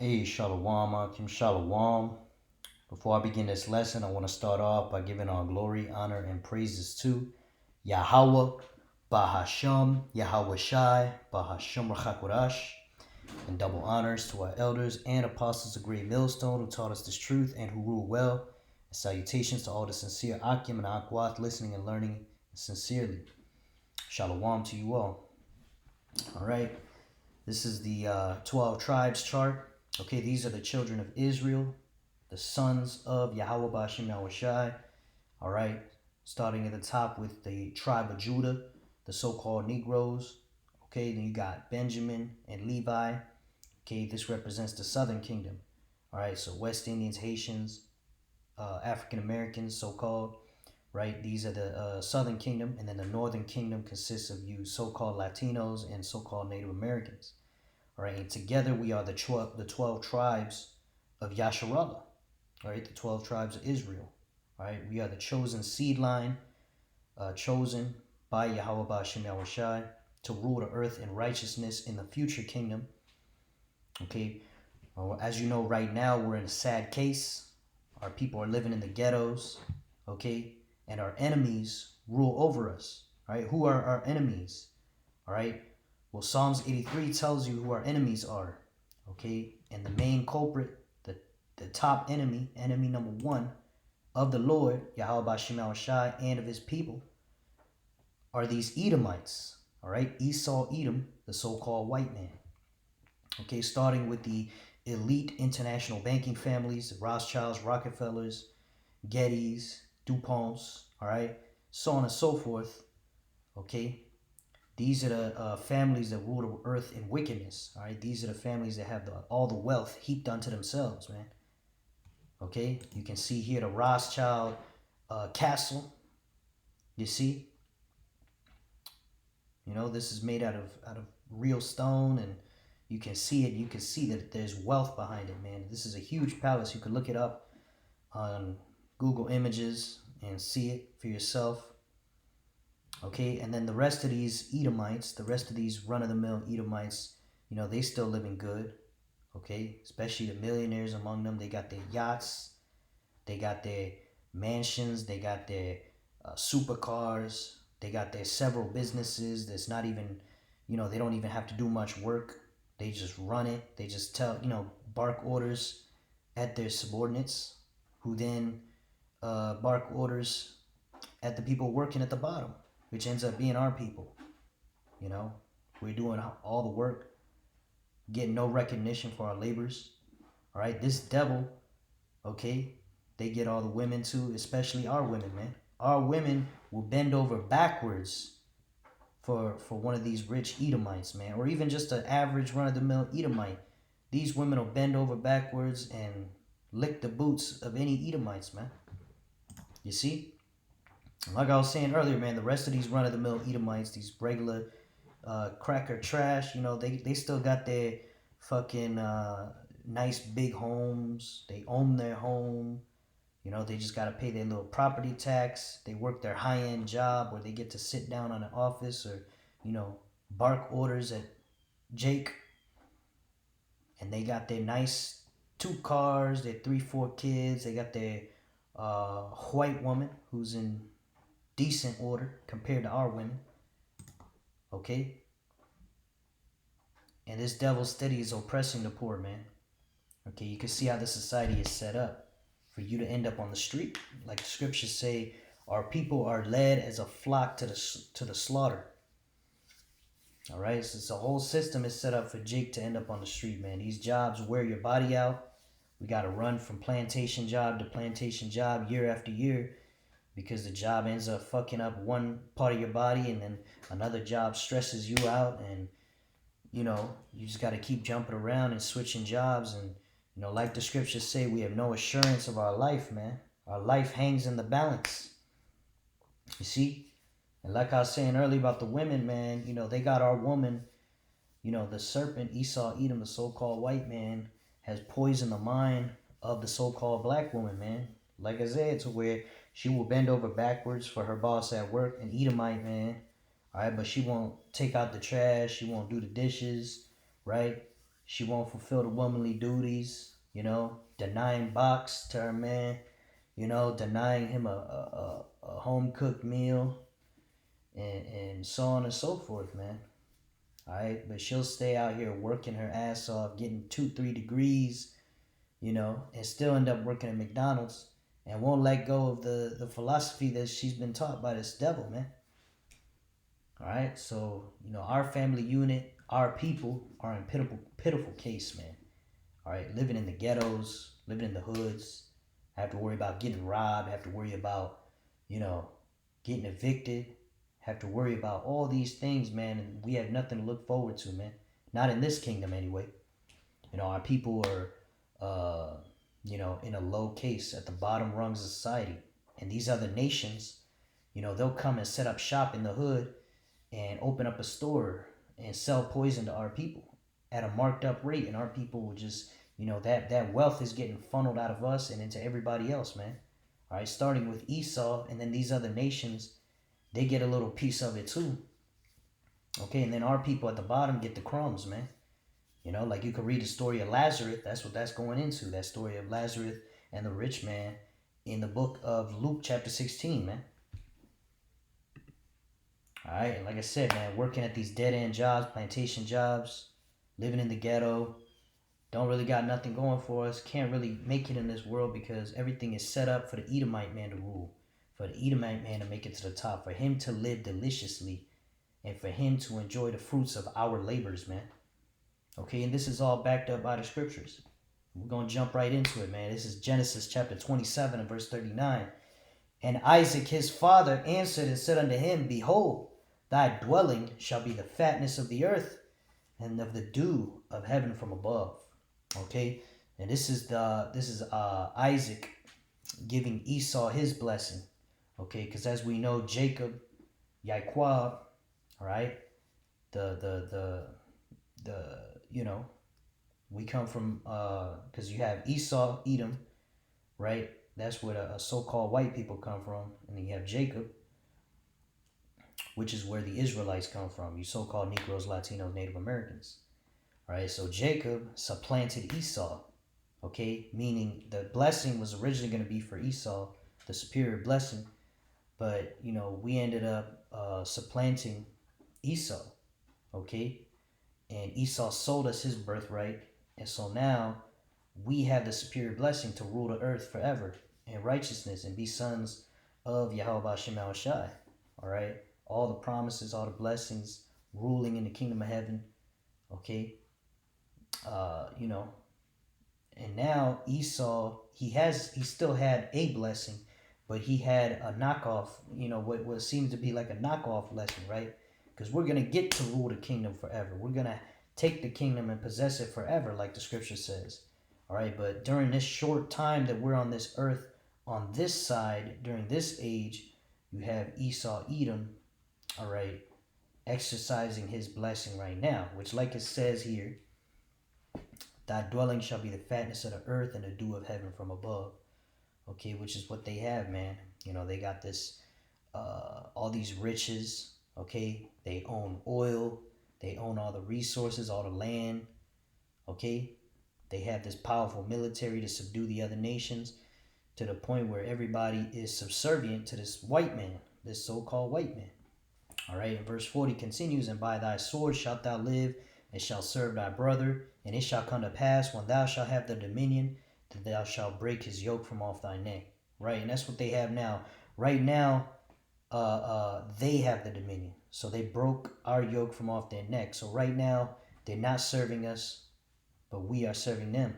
Hey, Shalom, Akim Shalom. Before I begin this lesson, I want to start off by giving all glory, honor, and praises to Yahweh, Bahasham, Yahweh Shai, Bahasham Rachakodash, and double honors to our elders and apostles of Great Millstone who taught us this truth and who rule well. And salutations to all the sincere Akim and Akwath listening and learning sincerely. Shalom to you all. All right. This is the 12 tribes chart. Okay, these are the children of Israel, the sons of Yahweh Bashim Yahushai. All right, starting at the top with the tribe of Judah, the so-called Negroes. Okay, then you got Benjamin and Levi. Okay, this represents the southern kingdom. All right, so West Indians, Haitians, African Americans, so-called. Right, these are the southern kingdom, and then the northern kingdom consists of you so-called Latinos and so-called Native Americans. All right, and together we are the 12 tribes of Yasharallah. All right, the 12 tribes of Israel. All right, we are the chosen seed line, chosen by Yahweh Ba'Shem Yahushai to rule the earth in righteousness in the future kingdom. Okay, as you know, right now we're in a sad case. Our people are living in the ghettos. Okay, and our enemies rule over us. All right, who are our enemies? All right, well, Psalms 83 tells you who our enemies are. Okay, and the main culprit, the top enemy number one of the Lord, Yahweh Bashim Shai, and of his people are these Edomites. All right, Esau, Edom, the so-called white man. Okay, starting with the elite international banking families, Rothschilds, Rockefellers, Gettys, DuPonts, all right, so on and so forth. Okay, these are the families that rule the earth in wickedness. All right, these are the families that have all the wealth heaped unto themselves, man. Okay, you can see here the Rothschild castle. You see, this is made out of real stone, and you can see it. You can see that there's wealth behind it, man. This is a huge palace. You can look it up on Google Images and see it for yourself. Okay, and then the rest of these Edomites, the rest of these run-of-the-mill Edomites, they still living good. Okay, especially the millionaires among them. They got their yachts, they got their mansions, they got their supercars, they got their several businesses that's not even, they don't even have to do much work. They just run it. They just bark orders at their subordinates, who then bark orders at the people working at the bottom, which ends up being our people. We're doing all the work, getting no recognition for our labors. All right, this devil, okay, they get all the women too, especially our women, man. Our women will bend over backwards for one of these rich Edomites, man, or even just an average run-of-the-mill Edomite. These women will bend over backwards and lick the boots of any Edomites, man. You see? Like I was saying earlier, man, the rest of these run-of-the-mill Edomites, these regular cracker trash, they still got their fucking nice big homes. They own their home. They just got to pay their little property tax. They work their high-end job where they get to sit down on an office or, bark orders at Jake. And they got their nice 2 cars, their 3, 4 kids. They got their white woman who's in decent order compared to our women. Okay? And this devil steady is oppressing the poor, man. Okay, you can see how the society is set up for you to end up on the street. Like the scriptures say, our people are led as a flock to the slaughter. All right, so the whole system is set up for Jake to end up on the street, man. These jobs wear your body out. We got to run from plantation job to plantation job year after year because the job ends up fucking up one part of your body, and then another job stresses you out, and you just got to keep jumping around and switching jobs. And like the scriptures say, we have no assurance of our life, man. Our life hangs in the balance. You see? And like I was saying earlier about the women, man, they got our woman, the serpent, Esau, Edom, the so-called white man, has poisoned the mind of the so-called black woman, man. Like I said, to where she will bend over backwards for her boss at work, an Edomite, man. All right, but she won't take out the trash. She won't do the dishes, right? She won't fulfill the womanly duties, denying box to her man, denying him a home cooked meal, and so on and so forth, man. All right, but she'll stay out here working her ass off, getting 2, 3 degrees, and still end up working at McDonald's and won't let go of the philosophy that she's been taught by this devil, man. All right, so our family unit, our people are in pitiful case, man. All right, living in the ghettos, living in the hoods, have to worry about getting robbed, have to worry about, you know, getting evicted, have to worry about all these things, man, and we have nothing to look forward to, man. Not in this kingdom, anyway. Our people are, in a low case at the bottom rungs of society, and these other nations, they'll come and set up shop in the hood and open up a store and sell poison to our people at a marked up rate, and our people will just that wealth is getting funneled out of us and into everybody else, man. All right, starting with Esau, and then these other nations, they get a little piece of it too. Okay, and then our people at the bottom get the crumbs, man. Like you could read the story of Lazarus. That's what that's going into. That story of Lazarus and the rich man in the book of Luke, chapter 16, man. All right, and like I said, man, working at these dead end jobs, plantation jobs, living in the ghetto, don't really got nothing going for us. Can't really make it in this world because everything is set up for the Edomite man to rule, for the Edomite man to make it to the top, for him to live deliciously, and for him to enjoy the fruits of our labors, man. Okay, and this is all backed up by the scriptures. We're going to jump right into it, man. This is Genesis chapter 27 and verse 39. And Isaac his father answered and said unto him, Behold, thy dwelling shall be the fatness of the earth and of the dew of heaven from above. Okay, and this is Isaac giving Esau his blessing. Okay, because as we know, Jacob, Yaquab, all right, the we come from because you have Esau, Edom, right? That's where the so-called white people come from, and then you have Jacob, which is where the Israelites come from. You so-called Negroes, Latinos, Native Americans. All right, so Jacob supplanted Esau. Okay, meaning the blessing was originally going to be for Esau, the superior blessing, but we ended up supplanting Esau. Okay, and Esau sold us his birthright, and so now we have the superior blessing to rule the earth forever in righteousness and be sons of Yahweh Shema Shai. All right, all the promises, all the blessings, ruling in the kingdom of heaven. Okay, and now Esau, he still had a blessing, but he had a knockoff, what seems to be like a knockoff blessing, right? Because we're going to get to rule the kingdom forever. We're going to take the kingdom and possess it forever, like the scripture says. All right, but during this short time that we're on this earth, on this side, during this age, you have Esau, Edom, all right, exercising his blessing right now, which like it says here, thy dwelling shall be the fatness of the earth and the dew of heaven from above. Okay, which is what they have, man. They got this, all these riches. Okay, they own oil, they own all the resources, all the land. Okay, they have this powerful military to subdue the other nations to the point where everybody is subservient to this white man, this so-called white man. All right, and verse 40 continues, and by thy sword shalt thou live, and shalt serve thy brother, and it shall come to pass when thou shalt have the dominion, that thou shalt break his yoke from off thy neck. Right, and that's what they have now. Right now, they have the dominion. So they broke our yoke from off their neck. So right now, they're not serving us, but we are serving them.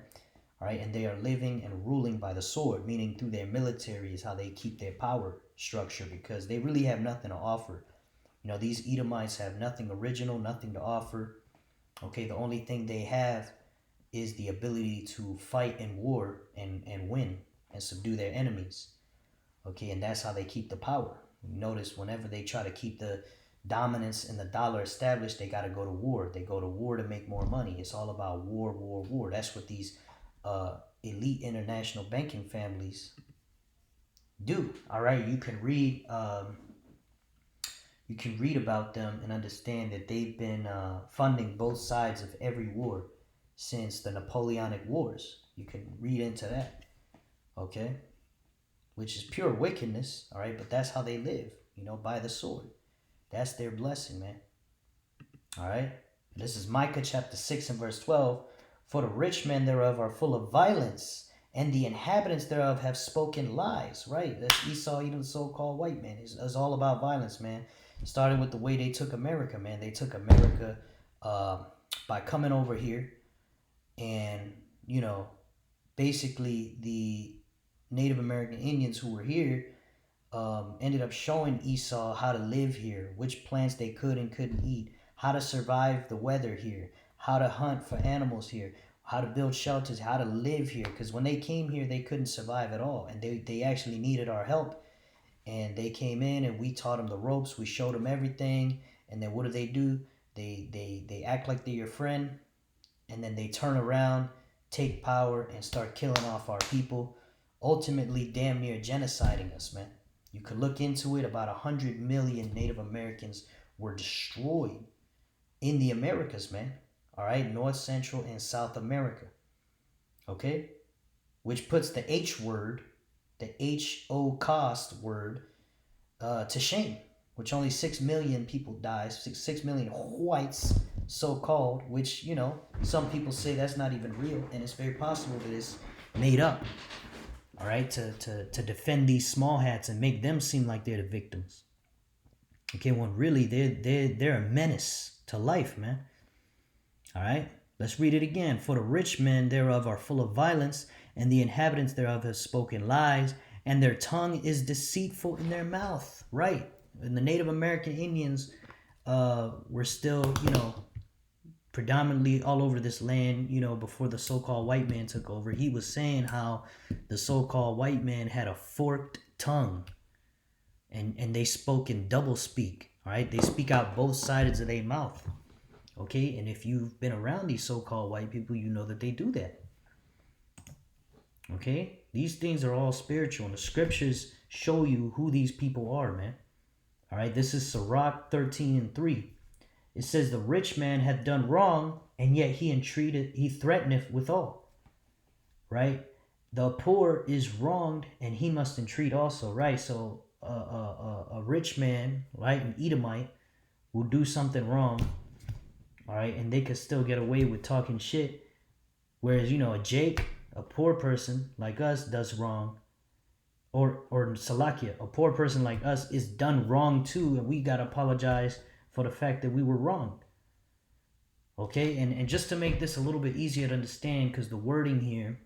All right, and they are living and ruling by the sword, meaning through their military is how they keep their power structure, because they really have nothing to offer. These Edomites have nothing original, nothing to offer. Okay, the only thing they have is the ability to fight in war and win and subdue their enemies. Okay, and that's how they keep the power. Notice whenever they try to keep the dominance in the dollar established, they got to go to war. They go to war to make more money. It's all about war, war, war. That's what these elite international banking families do. All right, you can read about them and understand that they've been funding both sides of every war. since the Napoleonic Wars. You can read into that, okay? Which is pure wickedness, all right? But that's how they live, by the sword. That's their blessing, man. All right? This is Micah chapter 6 and verse 12. For the rich men thereof are full of violence, and the inhabitants thereof have spoken lies. Right? That's Esau, the so-called white man. It's all about violence, man. Starting with the way they took America, man. They took America by coming over here and, basically the Native American Indians who were here ended up showing Esau how to live here, which plants they could and couldn't eat, how to survive the weather here, how to hunt for animals here, how to build shelters, how to live here. Because when they came here, they couldn't survive at all. And they actually needed our help. And they came in and we taught them the ropes. We showed them everything. And then what do? They act like they're your friend. And then they turn around, take power, and start killing off our people. Ultimately, damn near genociding us, man. You could look into it. About 100 million Native Americans were destroyed in the Americas, man. All right, North, Central, and South America. Okay, which puts the H word, the H-O cost word, to shame. Which only 6 million people died, 6 million whites, so-called. Which some people say that's not even real, and it's very possible that it's made up. All right, to defend these small hats and make them seem like they're the victims. Okay, when really they're a menace to life, man. All right, let's read it again. For the rich men thereof are full of violence, and the inhabitants thereof have spoken lies, and their tongue is deceitful in their mouth. Right, and the Native American Indians were still, predominantly all over this land, before the so-called white man took over. He was saying how the so-called white man had a forked tongue, and they spoke in double speak. All right, they speak out both sides of their mouth. Okay, and if you've been around these so-called white people, you know that they do that. Okay, these things are all spiritual, and the scriptures show you who these people are, man. All right, this is Sirach 13 and 3. It says, the rich man hath done wrong, and yet he threateneth withal. Right? The poor is wronged, and he must entreat also. Right? So a rich man, right, an Edomite, will do something wrong, all right, and they could still get away with talking shit. Whereas, a Jake, a poor person like us, does wrong. Or Salakia, a poor person like us is done wrong too, and we gotta apologize for the fact that we were wrong. Okay, and just to make this a little bit easier to understand, because the wording here,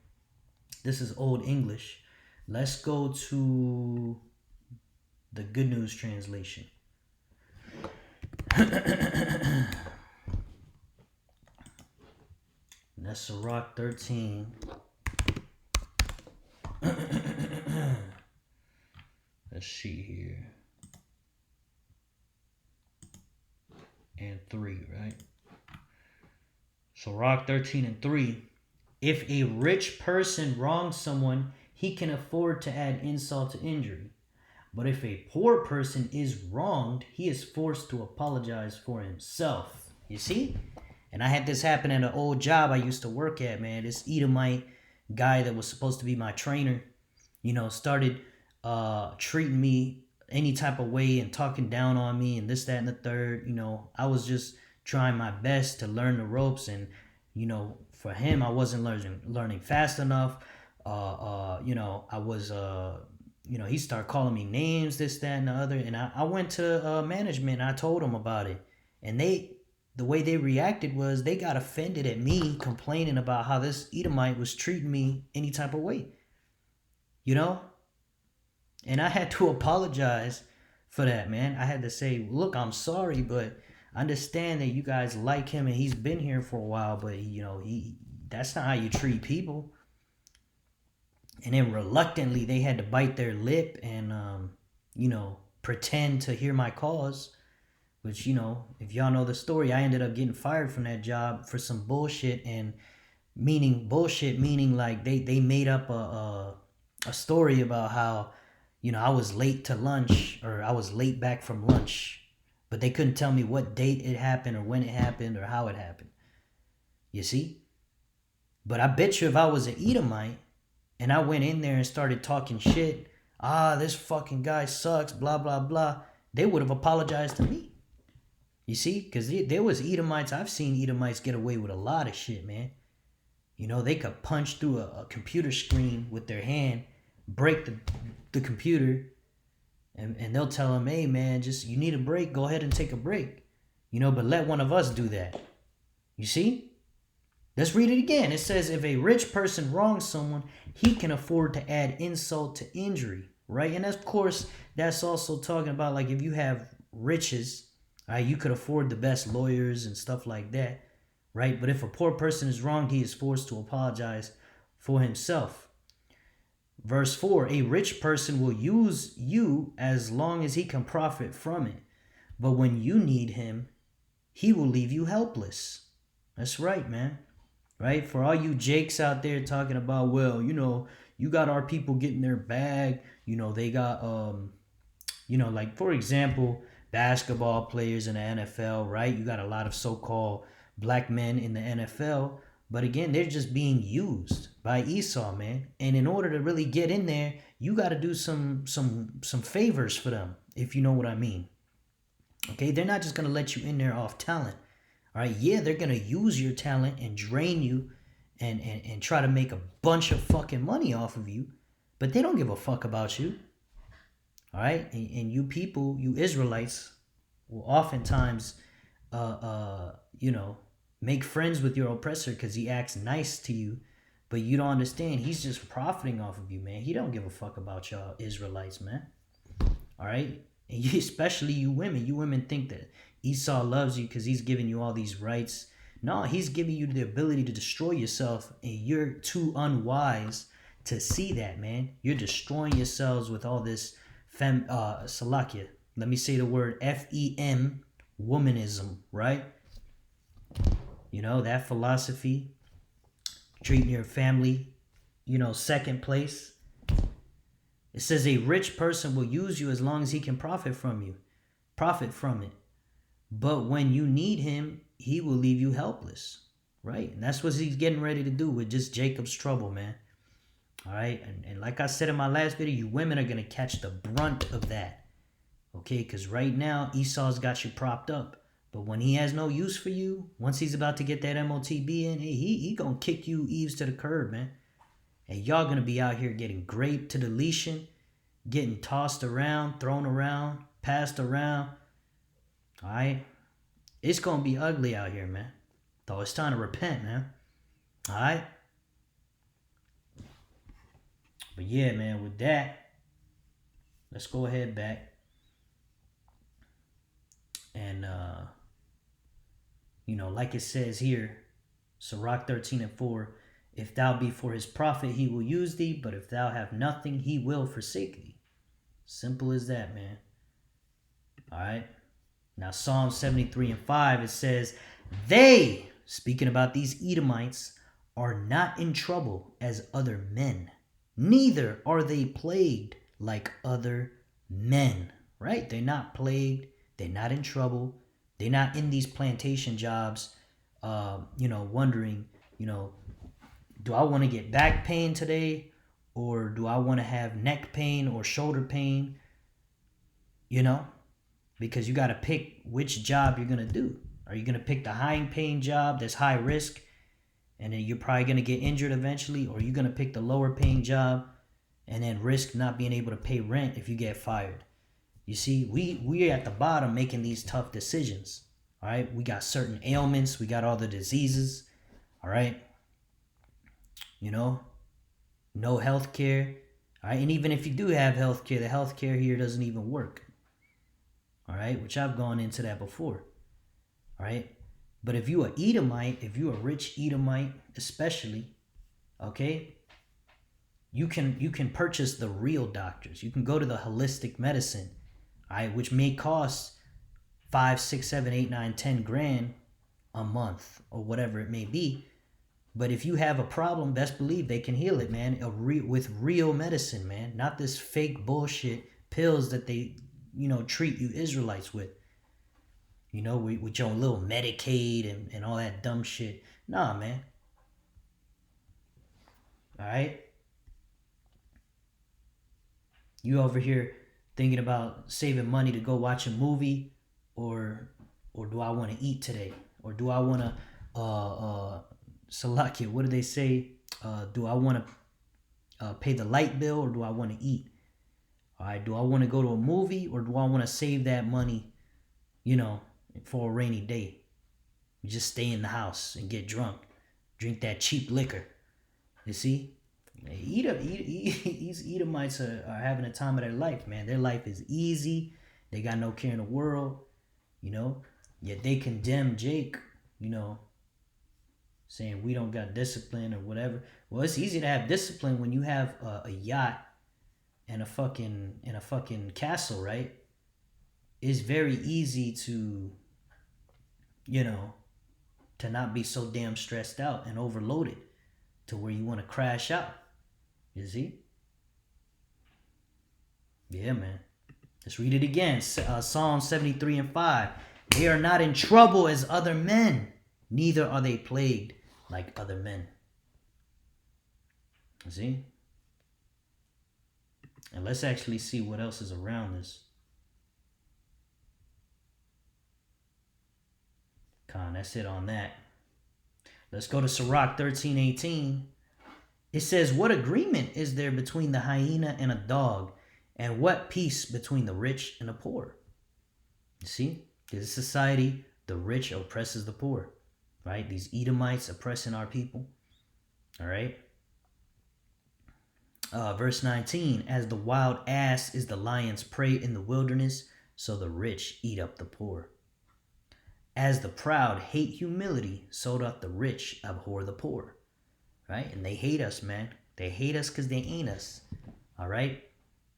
this is Old English. Let's go to the Good News Translation. That's Sirach 13. Let's see here. And 3, right? Sirach 13 and 3. If a rich person wrongs someone, he can afford to add insult to injury. But if a poor person is wronged, he is forced to apologize for himself. You see? And I had this happen at an old job I used to work at, man. This Edomite guy that was supposed to be my trainer, started treating me any type of way and talking down on me and this, that, and the third. I was just trying my best to learn the ropes, and for him, I wasn't learning fast enough. I was he started calling me names, this, that, and the other, and I went to management and I told them about it, and the way they reacted was they got offended at me complaining about how this Edomite was treating me any type of way, and I had to apologize for that, man. I had to say, look, I'm sorry, but I understand that you guys like him and he's been here for a while, but that's not how you treat people. And then reluctantly they had to bite their lip and pretend to hear my cause, which if y'all know the story, I ended up getting fired from that job for some bullshit. And meaning like they made up a story about how I was late to lunch, or I was late back from lunch, but they couldn't tell me what date it happened or when it happened or how it happened. You see? But I bet you if I was an Edomite and I went in there and started talking shit, this fucking guy sucks, blah, blah, blah, they would have apologized to me. You see? Because there was Edomites. I've seen Edomites get away with a lot of shit, man. You know, they could punch through a computer screen with their hand, break the computer, and they'll tell them, hey, man, just you need a break, go ahead and take a break. You know, but let one of us do that. You see? Let's read it again. It says, if a rich person wrongs someone, he can afford to add insult to injury, right? And of course, that's also talking about like if you have riches, right, you could afford the best lawyers and stuff like that, right? But if a poor person is wronged, he is forced to apologize for himself. Verse 4, a rich person will use you as long as he can profit from it. But when you need him, he will leave you helpless. That's right, man. Right? For all you jakes out there talking about, well, you know, you got our people getting their bag. You know, they got, you know, like, for example, basketball players in the NFL, right? You got a lot of so-called black men in the NFL. But again, they're just being used by Esau, man. And in order to really get in there, you got to do some favors for them, if you know what I mean. Okay, they're not just going to let you in there off talent. All right, yeah, they're going to use your talent and drain you and try to make a bunch of fucking money off of you, but they don't give a fuck about you. All right, and you people, you Israelites, will oftentimes, you know, make friends with your oppressor because he acts nice to you, but you don't understand. He's just profiting off of you, man. He don't give a fuck about y'all Israelites, man. All right, and you, especially you women. You women think that Esau loves you because he's giving you all these rights. No, he's giving you the ability to destroy yourself, and you're too unwise to see that, man. You're destroying yourselves with all this salakia. Let me say the word FEM, womanism, right? You know, that philosophy, treating your family, you know, second place. It says a rich person will use you as long as he can profit from it. But when you need him, he will leave you helpless, right? And that's what he's getting ready to do with just Jacob's trouble, man. All right, and like I said in my last video, you women are going to catch the brunt of that, okay? Because right now, Esau's got you propped up. But when he has no use for you, once he's about to get that MOTB in, hey, he going to kick you eaves to the curb, man. And y'all going to be out here getting graped to deletion, getting tossed around, thrown around, passed around. All right? It's going to be ugly out here, man. So it's time to repent, man. All right? But yeah, man, with that, let's go ahead back. And, you know, like it says here, Sirach 13:4, if thou be for his profit, he will use thee, but if thou have nothing, he will forsake thee. Simple as that, man. All right? Now, Psalm 73:5, it says, they, speaking about these Edomites, are not in trouble as other men, neither are they plagued like other men, right? They're not plagued. They're not in trouble. They're not in these plantation jobs, you know, wondering, you know, do I want to get back pain today? Or do I want to have neck pain or shoulder pain? You know, because you got to pick which job you're going to do. Are you going to pick the high paying job that's high risk and then you're probably going to get injured eventually? Or are you going to pick the lower paying job and then risk not being able to pay rent if you get fired? You see, we're at the bottom making these tough decisions. All right, we got certain ailments, we got all the diseases. All right, you know, no health care. All right, and even if you do have health care, the health care here doesn't even work. All right, which I've gone into that before. All right, but if you are Edomite, if you are a rich Edomite, especially, okay, you can purchase the real doctors. You can go to the holistic medicine. All right, which may cost 5, 6, 7, 8, 9, 10 grand a month or whatever it may be. But if you have a problem, best believe they can heal it, man. With real medicine, man. Not this fake bullshit pills that they, you know, treat you Israelites with. You know, with your little Medicaid and all that dumb shit. Nah, man. All right? You over here thinking about saving money to go watch a movie, or do I want to eat today? Or do I want to Salakia, what do they say? Do I want to pay the light bill, or do I want to eat? All right, do I want to go to a movie, or do I want to save that money, for a rainy day? You just stay in the house and get drunk, drink that cheap liquor. You see, these Edomites are having a time of their life, man. Their life is easy. They got no care in the world, Yet they condemn Jake, saying we don't got discipline or whatever. Well, it's easy to have discipline when you have a yacht and a fucking castle, right? It's very easy to, to not be so damn stressed out and overloaded to where you want to crash out. You see? Yeah, man. Let's read it again. Psalm 73 and 5. They are not in trouble as other men, neither are they plagued like other men. You see? And let's actually see what else is around this. That's it on that. Let's go to Sirach 13:18. It says, what agreement is there between the hyena and a dog? And what peace between the rich and the poor? You see? In this society, the rich oppresses the poor. Right? These Edomites oppressing our people. All right? Verse 19. As the wild ass is the lion's prey in the wilderness, so the rich eat up the poor. As the proud hate humility, so doth the rich abhor the poor. Right? And they hate us, man. They hate us because they ain't us. All right?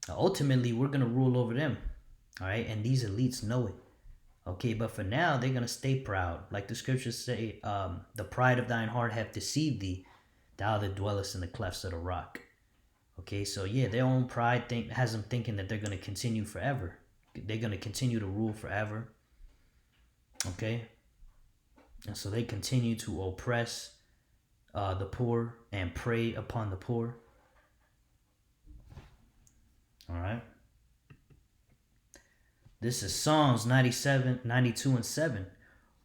Ultimately, we're going to rule over them. All right? And these elites know it. Okay, but for now, they're going to stay proud. Like the scriptures say, the pride of thine heart hath deceived thee, thou that dwellest in the clefts of the rock. Okay, so yeah, their own pride has them thinking that they're going to continue forever. They're going to continue to rule forever. Okay? And so they continue to oppress the poor and prey upon the poor. All right. This is Psalms 97, 92, and 7.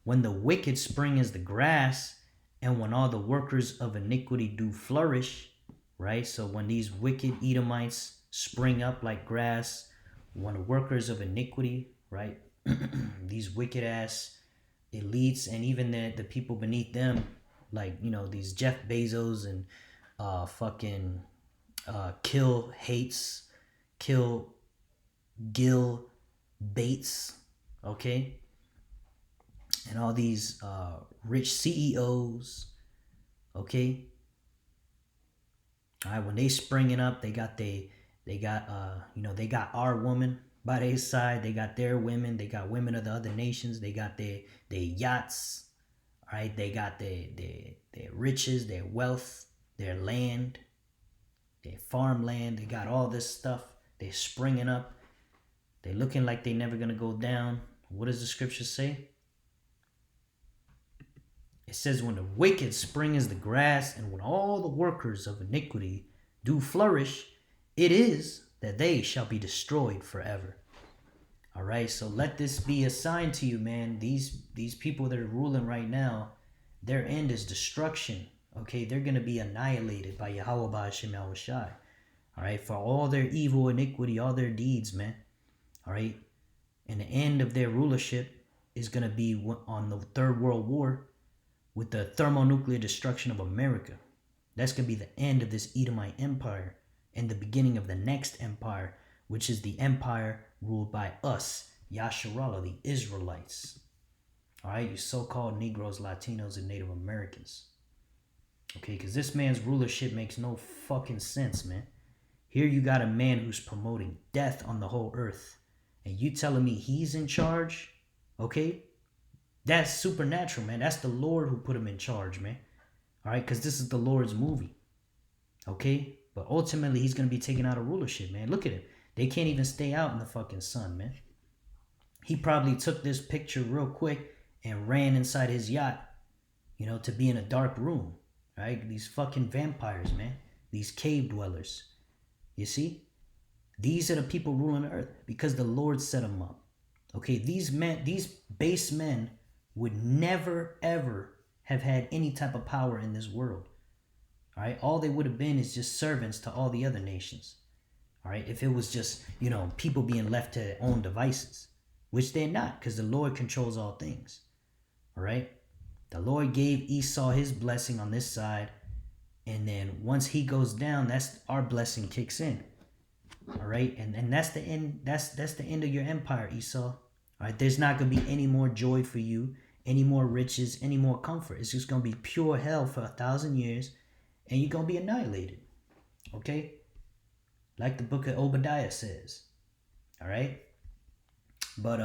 When the wicked spring as the grass, and when all the workers of iniquity do flourish, right? So when these wicked Edomites spring up like grass, when the workers of iniquity, right? These wicked ass elites and even the people beneath them, like, these Jeff Bezos and Kill Gil Bates, okay? And all these rich CEOs, okay? All right, when they springing up, they got our woman by their side. They got their women. They got women of the other nations. They got their yachts. All right, they got their riches, their wealth, their land, their farmland. They got all this stuff. They're springing up. They're looking like they're never going to go down. What does the scripture say? It says, when the wicked spring as the grass, and when all the workers of iniquity do flourish, it is that they shall be destroyed forever. All right, so let this be a sign to you, man. These people that are ruling right now, their end is destruction. Okay, they're going to be annihilated by Yahweh Ba'ashem Yahushai. All right, for all their evil, iniquity, all their deeds, man. All right, and the end of their rulership is going to be on the Third World War with the thermonuclear destruction of America. That's going to be the end of this Edomite empire and the beginning of the next empire, which is the empire ruled by us, Yasharallah, the Israelites. All right, you so-called Negroes, Latinos, and Native Americans. Okay, because this man's rulership makes no fucking sense, man. Here you got a man who's promoting death on the whole earth. And you telling me he's in charge? Okay? That's supernatural, man. That's the Lord who put him in charge, man. All right? Because this is the Lord's movie. Okay? But ultimately, he's going to be taken out of rulership, man. Look at him. They can't even stay out in the fucking sun, man. He probably took this picture real quick and ran inside his yacht, to be in a dark room. Right? These fucking vampires, man. these cave dwellers. You see? These are the people ruling the earth because the Lord set them up. Okay, these base men would never, ever have had any type of power in this world. All right, all they would have been is just servants to all the other nations. All right, if it was just, people being left to their own devices, which they're not, because the Lord controls all things. All right, the Lord gave Esau his blessing on this side, and then once he goes down, that's our blessing kicks in. All right, and that's the end. That's the end of your empire, Esau. All right, there's not gonna be any more joy for you, any more riches, any more comfort. It's just gonna be pure hell for 1,000 years, and you're gonna be annihilated. Okay, like the book of Obadiah says. All right, but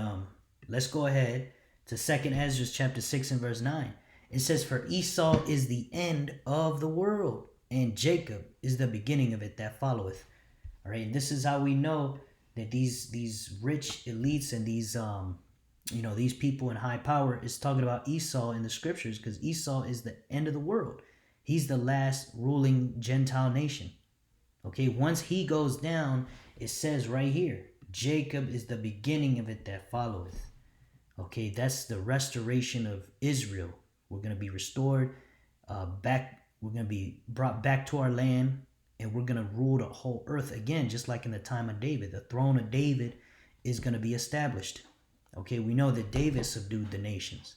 let's go ahead to 2nd Ezra chapter 6 and verse 9. It says, "For Esau is the end of the world, and Jacob is the beginning of it that followeth." All right, and this is how we know that these rich elites and these people in high power is talking about Esau in the scriptures, because Esau is the end of the world. He's the last ruling Gentile nation. Okay, once he goes down, it says right here, Jacob is the beginning of it that followeth. Okay, that's the restoration of Israel. We're going to be restored back. We're going to be brought back to our land. And we're going to rule the whole earth again, just like in the time of David. The throne of David is going to be established. Okay, we know that David subdued the nations.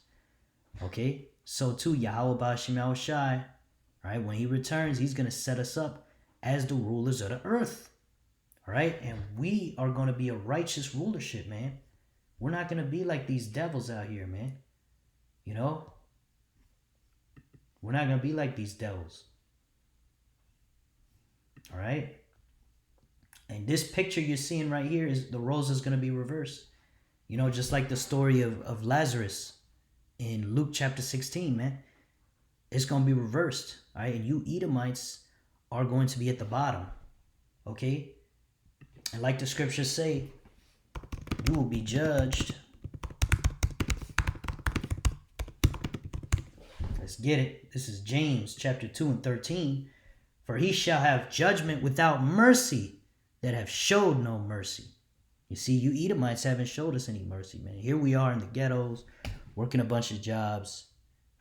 Okay, so too, Yahweh Ba'ashem Yahushai, right? When he returns, he's going to set us up as the rulers of the earth. All right, and we are going to be a righteous rulership, man. We're not going to be like these devils out here, man. We're not going to be like these devils. All right, and this picture you're seeing right here is the roles is going to be reversed. Just like the story of Lazarus in Luke chapter 16, man. It's going to be reversed. All right, and you Edomites are going to be at the bottom. Okay, and like the scriptures say, you will be judged. Let's get it. This is James chapter 2 and 13. "For he shall have judgment without mercy that have showed no mercy." You see, you Edomites haven't showed us any mercy, man. Here we are in the ghettos, working a bunch of jobs.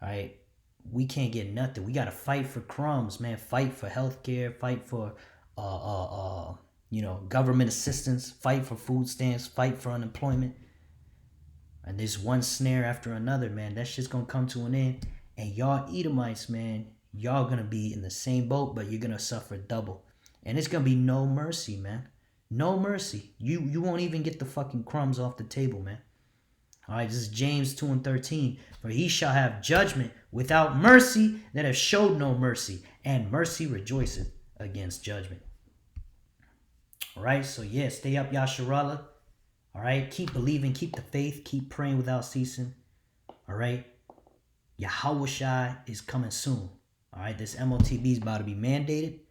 All right, we can't get nothing. We got to fight for crumbs, man. Fight for healthcare. Fight for, government assistance. Fight for food stamps. Fight for unemployment. And there's one snare after another, man. That shit's gonna come to an end. And y'all Edomites, man, y'all gonna be in the same boat, but you're gonna suffer double. And it's gonna be no mercy, man. No mercy. You won't even get the fucking crumbs off the table, man. All right, this is James 2 and 13. "For he shall have judgment without mercy that have showed no mercy, and mercy rejoiceth against judgment." All right, so yeah, stay up, Yasharallah. All right, keep believing, keep the faith, keep praying without ceasing. All right, Yahweh Shai is coming soon. All right, this MOTB is about to be mandated.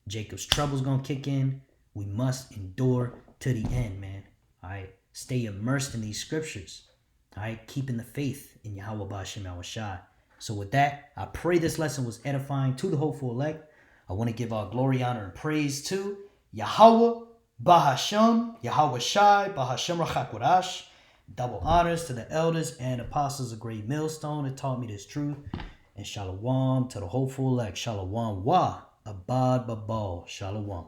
Jacob's trouble's going to kick in. We must endure to the end, man. All right, stay immersed in these scriptures. All right, keeping the faith in Yahweh Ba'ashem Yahushai. So with that, I pray this lesson was edifying to the hopeful elect. I want to give all glory, honor, and praise to Yahweh Ba'ashem, Yahweh Shai, Ba'ashem Rachakorash. Double honors to the elders and apostles of Great Millstone that taught me this truth. And shalom to the hopeful elect. Shalom wa abad babal. Shalom.